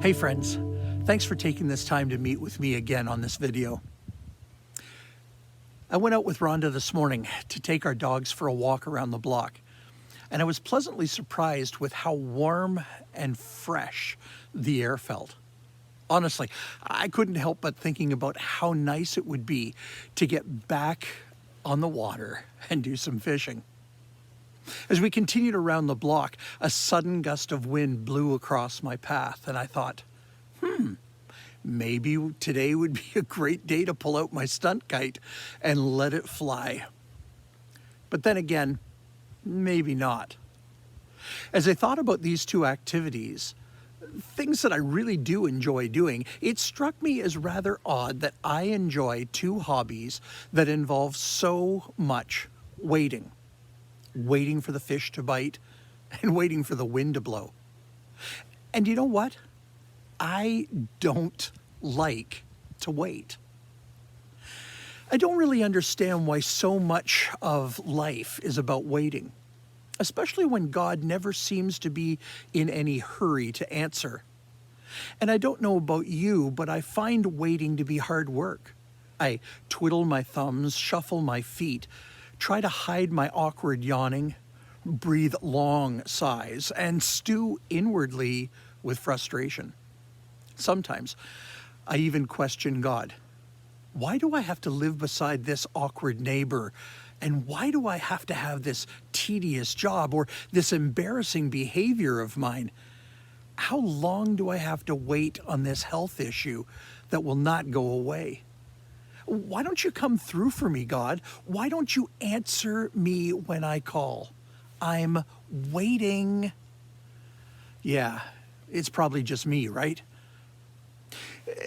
Hey friends, thanks for taking this time to meet with me again on this video. I went out with Rhonda this morning to take our dogs for a walk around the block, and I was pleasantly surprised with how warm and fresh the air felt. Honestly, I couldn't help but thinking about how nice it would be to get back on the water and do some fishing. As we continued around the block, a sudden gust of wind blew across my path, and I thought, maybe today would be a great day to pull out my stunt kite and let it fly. But then again, maybe not. As I thought about these two activities, things that I really do enjoy doing, it struck me as rather odd that I enjoy two hobbies that involve so much waiting. Waiting for the fish to bite and waiting for the wind to blow. And you know what? I don't like to wait. I don't really understand why so much of life is about waiting, especially when God never seems to be in any hurry to answer. And I don't know about you, but I find waiting to be hard work. I twiddle my thumbs, shuffle my feet, try to hide my awkward yawning, breathe long sighs, and stew inwardly with frustration. Sometimes I even question God. Why do I have to live beside this awkward neighbor? And why do I have to have this tedious job or this embarrassing behavior of mine? How long do I have to wait on this health issue that will not go away? Why don't you come through for me, God? Why don't you answer me when I call? I'm waiting. Yeah, it's probably just me, right?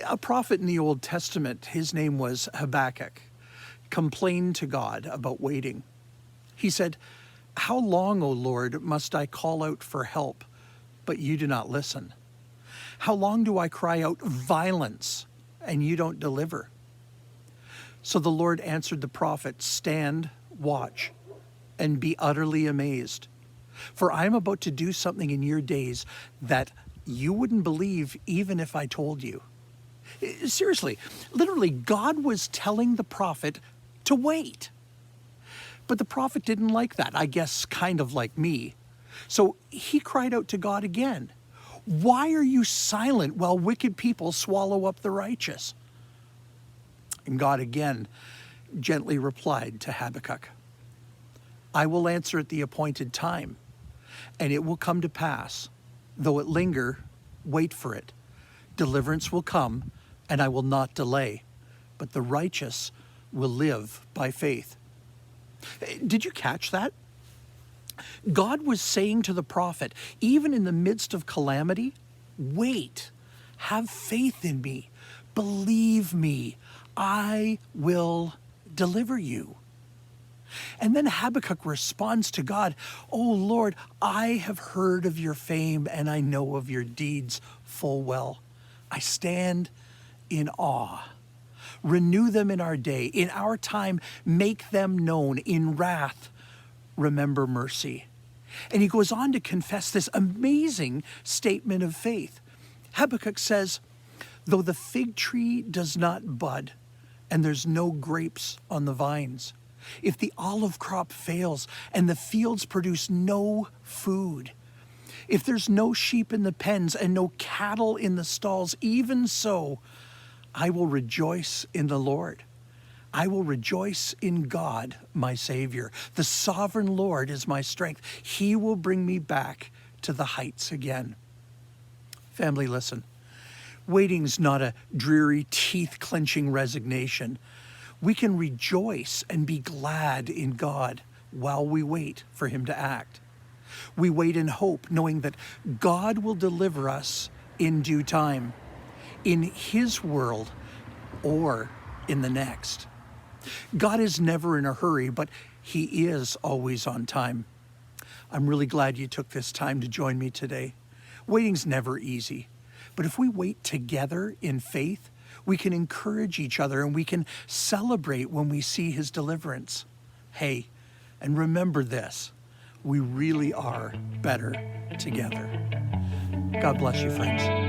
A prophet in the Old Testament, his name was Habakkuk, complained to God about waiting. He said, "How long, O Lord, must I call out for help, but you do not listen? How long do I cry out violence, and you don't deliver?" So the Lord answered the prophet, "Stand, watch, and be utterly amazed. For I am about to do something in your days that you wouldn't believe even if I told you." Seriously, literally, God was telling the prophet to wait. But the prophet didn't like that, I guess kind of like me. So he cried out to God again, "Why are you silent while wicked people swallow up the righteous?" And God again gently replied to Habakkuk, "I will answer at the appointed time, and it will come to pass. Though it linger, wait for it. Deliverance will come, and I will not delay, but the righteous will live by faith." Did you catch that? God was saying to the prophet, even in the midst of calamity, wait, have faith in me, believe me, I will deliver you. And then Habakkuk responds to God, "Oh Lord, I have heard of your fame and I know of your deeds full well. I stand in awe. Renew them in our day. In our time, make them known. In wrath, remember mercy." And he goes on to confess this amazing statement of faith. Habakkuk says, "Though the fig tree does not bud, and there's no grapes on the vines, if the olive crop fails and the fields produce no food, if there's no sheep in the pens and no cattle in the stalls, even so, I will rejoice in the Lord. I will rejoice in God, my Savior. The sovereign Lord is my strength. He will bring me back to the heights again." Family, listen. Waiting's not a dreary, teeth-clenching resignation. We can rejoice and be glad in God while we wait for him to act. We wait in hope, knowing that God will deliver us in due time, in his world or in the next. God is never in a hurry, but he is always on time. I'm really glad you took this time to join me today. Waiting's never easy. But if we wait together in faith, we can encourage each other and we can celebrate when we see his deliverance. Hey, and remember this, we really are better together. God bless you, friends.